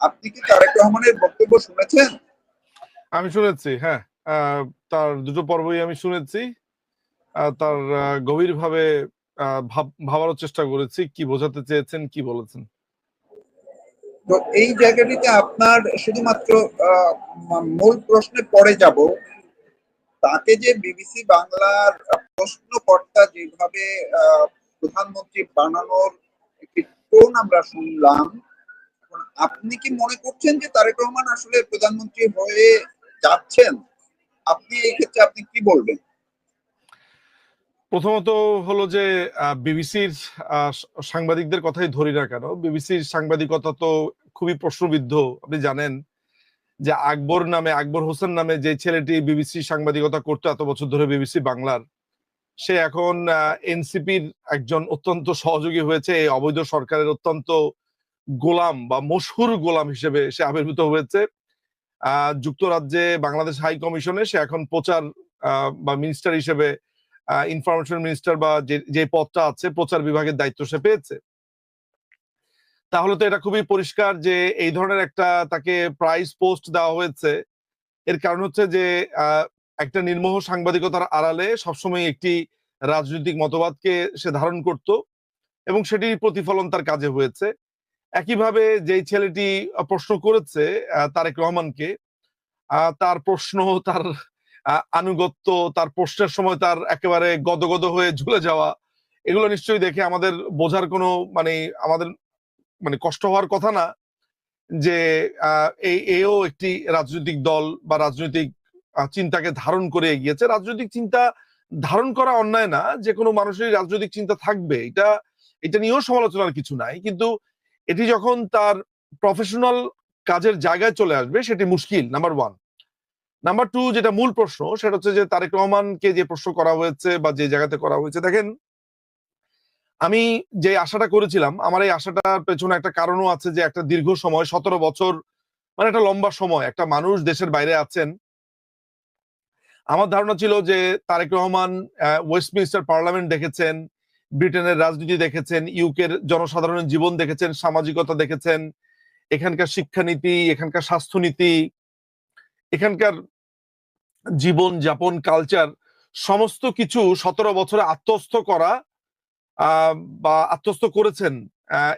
আপনি কি তারেক রহমানের বক্তব্য শুনেছেন? আমি শুনেছি, হ্যাঁ। তার দুটো পর্বই আমি শুনেছি। তার গভীরভাবে ভাবারও চেষ্টা করেছি কি বোঝাতে চেয়েছেন, কি বলেছেন। তো এই জায়গাটিতে আপনার শুধুমাত্র মূল প্রশ্নে পরে যাব। তাকে যে বিবিসি বাংলার প্রশ্নকর্তা যেভাবে প্রধানমন্ত্রী বানানোর একটি টোন আমরা শুনলাম, এখন আপনি কি মনে করছেন যে তারেক রহমান আসলে প্রধানমন্ত্রী হয়ে যাচ্ছেন? আপনি এই ক্ষেত্রে আপনি কি বলবেন? প্রথমত হলো যে বিবিসির সাংবাদিকদের কথাই ধরি না কেন, বিবিসির সাংবাদিকতা তো খুবই প্রশ্নবিদ্ধ। আপনি জানেন যে আকবর হোসেন নামে যে ছেলেটি বিবিসি সাংবাদিকতা করতো এত বছর ধরে বিবিসি বাংলার, সে এখন এনসিপির একজন অত্যন্ত সহযোগী হয়েছে। এই অবৈধ সরকারের অত্যন্ত গোলাম বা মশহুর গোলাম হিসেবে সে আবির্ভূত হয়েছে। যুক্তরাজ্যে বাংলাদেশ হাই কমিশনে সে এখন প্রচার বা মিনিস্টার হিসেবে, ইনফরমেশন মিনিস্টার বা যে পদটা আছে, প্রচার বিভাগের দায়িত্ব সে পেয়েছে। তাহলে তো এটা খুবই পরিষ্কার যে এই ধরনের একটা তাকে প্রাইজ পোস্ট দেওয়া হয়েছে। এর কারণ হচ্ছে যে একটা নির্মোহ সাংবাদিকতার আড়ালে সবসময় একটি রাজনৈতিক মতবাদকে সে ধারণ করত এবং সেটির প্রতিফলন তার কাজে হয়েছে। একইভাবে যেই ছেলেটি প্রশ্ন করেছে তারেক রহমানকে, তার প্রশ্ন, তার আনুগত্য, তার প্রশ্নের সময় তার একেবারে গদগদ হয়ে ঝুলে যাওয়া, এগুলো নিশ্চয়ই দেখে আমাদের বোঝার কোনো আমাদের কষ্ট হওয়ার কথা না যে এও একটি রাজনৈতিক দল বা রাজনৈতিক চিন্তাকে ধারণ করে এগিয়েছে। রাজনৈতিক চিন্তা ধারণ করা অন্যায় না, যে কোনো মানুষেরই রাজনৈতিক চিন্তা থাকবে, এটা নিয়েও সমালোচনার কিছু নাই। কিন্তু এটি যখন তার প্রফেশনাল কাজের জায়গায় চলে আসবে সেটি মুশকিল, নাম্বার ওয়ান। নাম্বার টু, যেটা মূল প্রশ্ন, সেটা হচ্ছে যে তারেক রহমানকে যে প্রশ্ন করা হয়েছে বা যে জায়গাতে করা হয়েছে, দেখেন, আমি যে আশাটা করেছিলাম, আমার এই আশাটার পেছনে একটা কারণও আছে যে একটা দীর্ঘ সময়, 17 বছর, মানে একটা লম্বা সময় একটা মানুষ দেশের বাইরে আছেন। আমার ধারণা ছিল যে তারেক রহমান ওয়েস্টমিনিস্টার পার্লামেন্ট দেখেছেন, ব্রিটেনের রাজনীতি দেখেছেন, ইউকের জনসাধারণের জীবন দেখেছেন, সামাজিকতা দেখেছেন, এখানকার শিক্ষানীতি, এখানকার স্বাস্থ্যনীতি, এখানকার জীবন যাপন, কালচার, সমস্ত কিছু 17 বছরে আত্মস্থ করা বা আত্মস্থ করেছেন।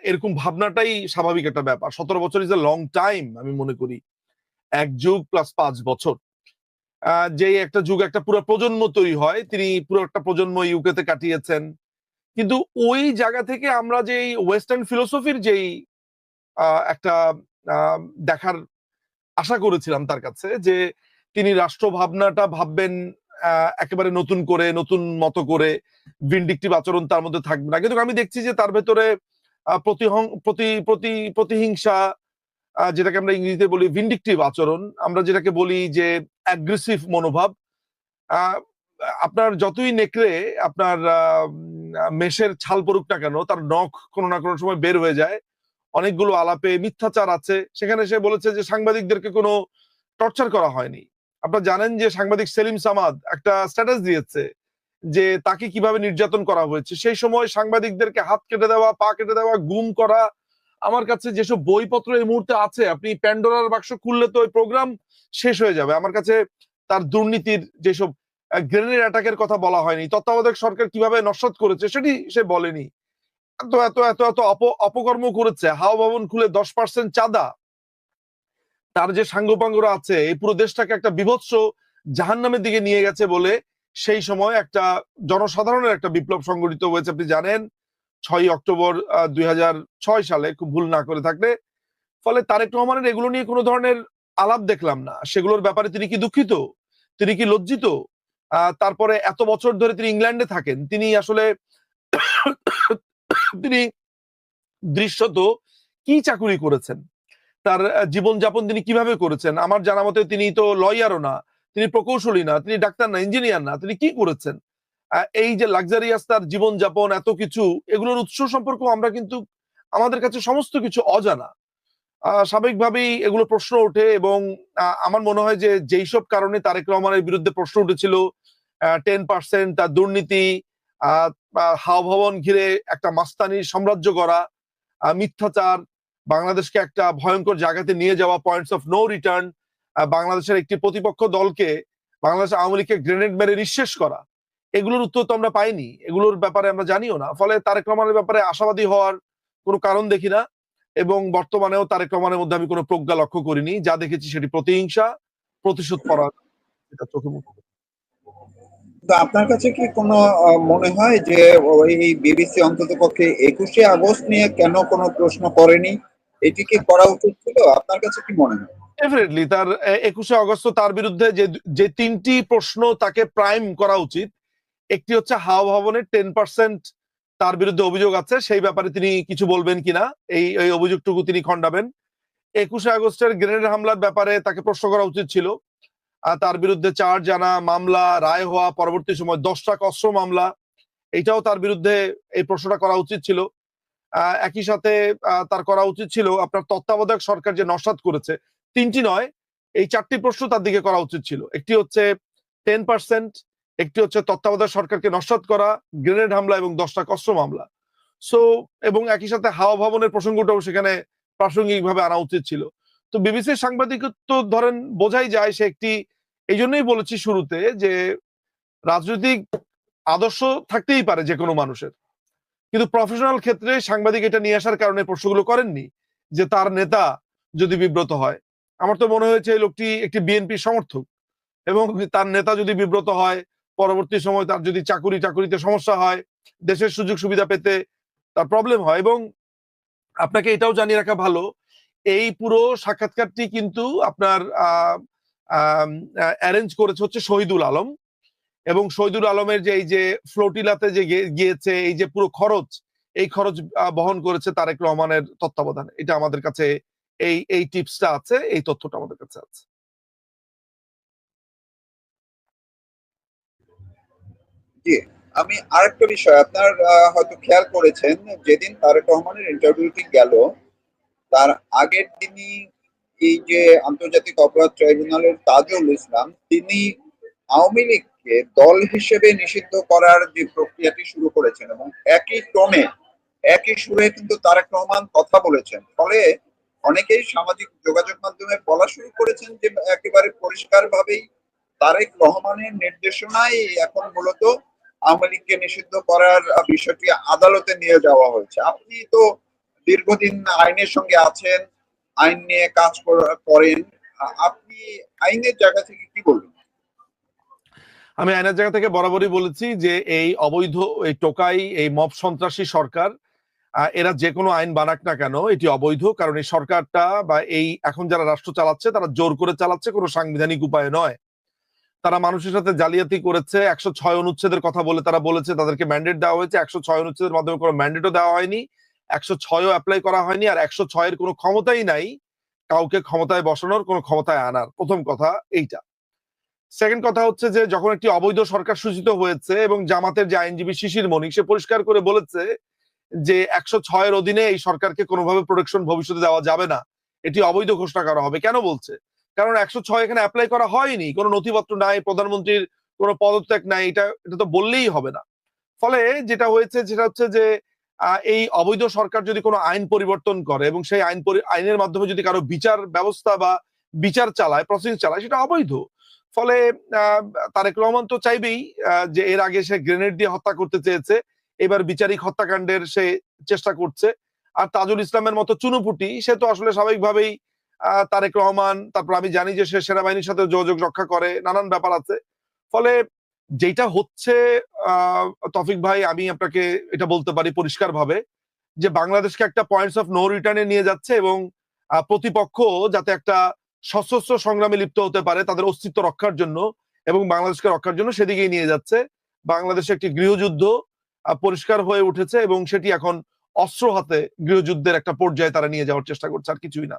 এরকম ভাবনাটাই স্বাভাবিক একটা ব্যাপার। 17 বছর ইজ এ লং টাইম, আমি মনে করি। এক যুগ প্লাস 5 বছর, যে একটা যুগ, একটা পুরো প্রজন্ম তৈরি হয়। তিনি পুরো একটা প্রজন্ম ইউকেতে কাটিয়েছেন। কিন্তু ওই জায়গা থেকে আমরা যে ওয়েস্টার্ন ফিলোসফির যেই একটা দেখার আশা করেছিলাম তার কাছে, যে তিনি রাষ্ট্র ভাবনাটা ভাববেন একেবারে নতুন করে, নতুন মতো করে, ভিন্ডিকটিভ আচরণ তার মধ্যে থাকবে না। কিন্তু আমি দেখছি যে তার ভেতরে প্রতিহিংসা, যেটাকে আমরা ইংরেজিতে বলি ভিন্ডিকটিভ আচরণ, আমরা যেটাকে বলি যে অ্যাগ্রেসিভ মনোভাব। আহ, আপনার যতই নেকড়ে আপনার মেষের ছাল পড়ুক না কেন, তার নখ কোনো না কোনো সময় বের হয়ে যায়। অনেকগুলো আলাপে মিথ্যাচার আছে। সেখানে সে বলেছে যে সাংবাদিকদেরকে কোনো টর্চার করা হয়নি। আপনারা জানেন যে সাংবাদিক সেলিম সামাদ একটা স্ট্যাটাস দিয়েছে যে তাকে কিভাবে নির্যাতন করা হয়েছে। সেই সময় সাংবাদিকদেরকে হাত কেটে দেওয়া, পা কেটে দেওয়া, গুম করা। আমার কাছে যেসব বইপত্র এই মুহূর্তে আছে, আপনি প্যান্ডোরার বাক্স খুললে তো ওই প্রোগ্রাম শেষ হয়ে যাবে। আমার কাছে তার দুর্নীতির যেসব গ্রেনেড অ্যাটাকের কথা বলা হয়নি, তত্ত্বাবধায়ক সরকার কিভাবে নস্যাৎ করেছে সেটি সে বলেনি। এত এত এত এত অপকর্ম করেছে। হাওয়া ভবন খুলে 10% চাঁদা, তার যে সাঙ্গপাঙ্গরা আছে, এই পুরো দেশটাকে একটা বিভৎস জাহান্নামের দিকে নিয়ে গেছে বলে সেই সময় একটা জনসাধারণের একটা বিপ্লব সংগঠিত হয়েছে। আপনি জানেন 6ই অক্টোবর 2006 সালে, খুব ভুল না করে থাকলে। ফলে তারেক রহমানের এগুলো নিয়ে কোনো ধরনের আলাপ দেখলাম না। সেগুলোর ব্যাপারে তিনি কি দুঃখিত? তিনি কি লজ্জিত? তারপরে এত বছর ধরে তিনি ইংল্যান্ডে থাকেন, তিনি আসলে তিনি দৃশ্যত কি চাকুরি করেছেন, তার জীবনযাপন তিনি কিভাবে করেছেন? আমার জানা মতে তিনি তো লয়ারও না, তিনি প্রকৌশলী না, তিনি ডাক্তার না, ইঞ্জিনিয়ার না, তিনি কি করেছেন? এই যে লাক্সারিয়াস তার জীবনযাপন, এত কিছু, এগুলোর উৎস সম্পর্ক আমরা কিন্তু, আমাদের কাছে সমস্ত কিছু অজানা। স্বাভাবিকভাবেই এগুলো প্রশ্ন ওঠে এবং আমার মনে হয় যে যেই সব কারণে তারেক রহমানের বিরুদ্ধে প্রশ্ন উঠেছিল, 10% তার দুর্নীতি, হাওয়া ভবন ঘিরে একটা মাস্তানির সাম্রাজ্য গড়া, মিথ্যাচার, বাংলাদেশকে একটা ভয়ঙ্কর জায়গাতে নিয়ে যাওয়া, পয়েন্টস অফ নো রিটার্ন, বাংলাদেশের একটি প্রতিপক্ষ দলকে, বাংলাদেশ আওয়ামী লীগকে গ্রেনেড মেরে নিঃশেষ করা, এগুলোর উত্তর তো আমরা পাইনি, এগুলোর ব্যাপারে আমরা জানিও না। ফলে তারেক রহমানের ব্যাপারে আশাবাদী হওয়ার কোনো কারণ দেখি না, এবং বর্তমানেও তারেক রহমানের মধ্যে আমি কোনো প্রজ্ঞা লক্ষ্য করিনি। যা দেখেছি সেটি প্রতিহিংসা, প্রতিশোধ পরায়ণ, এটা চোখে মুখে। তো আপনার কাছে কি কোনো মনে হয় যে এই বিবিসি অন্ততপক্ষে 21শে আগস্ট নিয়ে কেন কোনো প্রশ্ন করেনি? এটি কি করা উচিত ছিল? আপনার কাছে কি মনে হয়? ডেফিনেটলি তার 21শে আগস্ট তার বিরুদ্ধে যে তিনটি প্রশ্ন তাকে প্রাইম করা উচিত, একটি হচ্ছে হাওয়া ভবনের 10% তার বিরুদ্ধে অভিযোগ আছে, সেই ব্যাপারে তিনি কিছু বলবেন কিনা, এই অভিযোগটুকু তিনি খণ্ডাবেন। 21শে আগস্টের গ্রেনেড হামলার ব্যাপারে তাকে প্রশ্ন করা উচিত ছিল। তার বিরুদ্ধে চার্জ জানা, মামলা, রায় হওয়া, পরবর্তী সময় 10টা অস্ত্র মামলা, এটাও তার বিরুদ্ধে এই প্রশ্নটা করা উচিত ছিল। একই সাথে তার করা উচিত ছিল আপনার তত্ত্বাবধায়ক সরকার যে নস্যাৎ করেছে, তিনটি নয়, এই 4টি প্রশ্ন তার দিকে করা উচিত ছিল। একটি হচ্ছে 10%, একটি হচ্ছে তত্ত্বাবধায়ক সরকারকে নস্যাৎ করা, গ্রেনেড হামলা এবং 10টা অস্ত্র মামলা। সো এবং একই সাথে হাওয়া ভবনের প্রসঙ্গটাও সেখানে প্রাসঙ্গিকভাবে আনা উচিত ছিল। তো বিবিসির সাংবাদিকত্ব ধরেন বোঝাই যায় সে একটি, এই জন্যই বলেছি শুরুতে যে রাজনৈতিক আদর্শ থাকতেই পারে যে কোনো মানুষের, কিন্তু প্রফেশনাল ক্ষেত্রে সাংবাদিক এটা নিয়ে আসার কারণে প্রশ্নগুলো করেননি যে তার নেতা যদি বিব্রত হয়। আমার তো মনে হয়েছে এই লোকটি একটি বিএনপি সমর্থক, এবং তার নেতা যদি বিব্রত হয়, পরবর্তী সময় তার যদি চাকুরিতে সমস্যা হয়, দেশের সুযোগ সুবিধা পেতে তার প্রবলেম হয়। এবং আপনাকে এটাও জানিয়ে রাখা ভালো, এই পুরো সাক্ষাৎকারটি কিন্তু আপনার অ্যারেঞ্জ করেছে হচ্ছে শহীদুল আলম, এবং শহীদুল আলমের যে এই যে ফ্লোটিলাতে যে গিয়েছে, এই যে পুরো খরচ, এই খরচ বহন করেছে তারেক রহমানের তত্ত্বাবধানে। এটা আমাদের কাছে এই টিপসটা আছে, এই তথ্যটা আমাদের কাছে আছে। জি, আমি আরেকটা বিষয় আপনার হয়তো খেয়াল করেছেন, যেদিন তারেক রহমানের ইন্টারভিউটি গেল তার আগের দিনই এই যে আন্তর্জাতিক অপরাধ ট্রাইব্যুনালের তাজুল ইসলাম তিনি আওয়ামী লীগকে দল হিসেবে নিষিদ্ধ করার যে প্রক্রিয়াটি শুরু করেছেন, এবং একই টোনে একই সুরে কিন্তু তারেক রহমান কথা বলেছেন। ফলে অনেকেই সামাজিক যোগাযোগ মাধ্যমে বলা শুরু করেছেন যে একেবারে পরিষ্কার ভাবেই তারেক রহমানের নির্দেশনায় এখন মূলত আওয়ামী লীগকে নিষিদ্ধ করার বিষয়টি আদালতে নিয়ে যাওয়া হয়েছে। আপনি তো দীর্ঘদিন আইনের সঙ্গে আছেন, আইন নিয়ে কাজ করেন, আপনি আইনের জায়গা থেকে কি বলবেন? আমি আইনের জায়গা থেকে বরাবরই বলেছি যে এই অবৈধ, এই টোকাই, এই মব সন্ত্রাসী সরকার, এরা যে কোনো আইন বানাক না কেন এটি অবৈধ। কারণ এই সরকারটা বা এই এখন যারা রাষ্ট্র চালাচ্ছে তারা জোর করে চালাচ্ছে, কোনো সাংবিধানিক উপায় নয়। তারা মানুষের সাথে জালিয়াতি করেছে। 106 অনুচ্ছেদের কথা বলে তারা বলেছে তাদেরকে ম্যান্ডেট দেওয়া হয়েছে, 106 অনুচ্ছেদের মাধ্যমে কোনো ম্যান্ডেটও দেওয়া হয়নি, 106ও অ্যাপ্লাই করা হয়নি, আর 106-এর কোনো ক্ষমতাই নাই কাউকে ক্ষমতায় বসানোর, কোনো ক্ষমতায় আনার। প্রথম কথা এইটা। সেকেন্ড কথা হচ্ছে যে যখন একটি অবৈধ সরকার সূচিত হয়েছে এবং জামাতের যে আইনজীবী শিশির মনিক সে পরিষ্কার করে বলেছে যে 106-এর অধীনে এই সরকারকে কোনোভাবে প্রোটেকশন ভবিষ্যতে দেওয়া যাবে না, এটি অবৈধ ঘোষণা করা হবে। কেন বলছে? কারণ 106 এখানে অ্যাপ্লাই করা হয়নি, কোনো নথিপত্র নাই, প্রধানমন্ত্রীর কোনো পদত্যাগ নাই, এটা তো বললেই হবে না। ফলে যেটা হয়েছে সেটা হচ্ছে যে এই অবৈধ সরকার যদি কোনো আইন পরিবর্তন করে এবং সেই আইনের মাধ্যমে যদি কারো বিচার ব্যবস্থা বা বিচার চালায়, প্রসেসিং চালায়, সেটা অবৈধ। ফলে তারেক রহমান তো চাইবেই যে এর আগে সে গ্রেনেড দিয়ে হত্যা করতে চেয়েছে, এবার বিচারিক হত্যাকাণ্ডের সে চেষ্টা করছে। আর তাজুল ইসলামের মতো চুনুপুটি সে তো আসলে স্বাভাবিকভাবেই তারেক রহমান, তারপর আমি জানি যে সে সেনাবাহিনীর সাথে যোগাযোগ রক্ষা করে, নানান ব্যাপার আছে। ফলে যেটা হচ্ছে তৌফিক ভাই, আমি আপনাকে এটা বলতে পারি পরিষ্কার ভাবে যে বাংলাদেশকে একটা পয়েন্টস অফ নো রিটার্নে নিয়ে যাচ্ছে, এবং প্রতিপক্ষ যাতে একটা সশস্ত্র সংগ্রামে লিপ্ত হতে পারে তাদের অস্তিত্ব রক্ষার জন্য এবং বাংলাদেশকে রক্ষার জন্য, সেদিকেই নিয়ে যাচ্ছে। বাংলাদেশে একটি গৃহযুদ্ধ পরিষ্কার হয়ে উঠেছে এবং সেটি এখন অস্ত্র হাতে গৃহযুদ্ধের একটা পর্যায়ে তারা নিয়ে যাওয়ার চেষ্টা করছে, আর কিছুই না।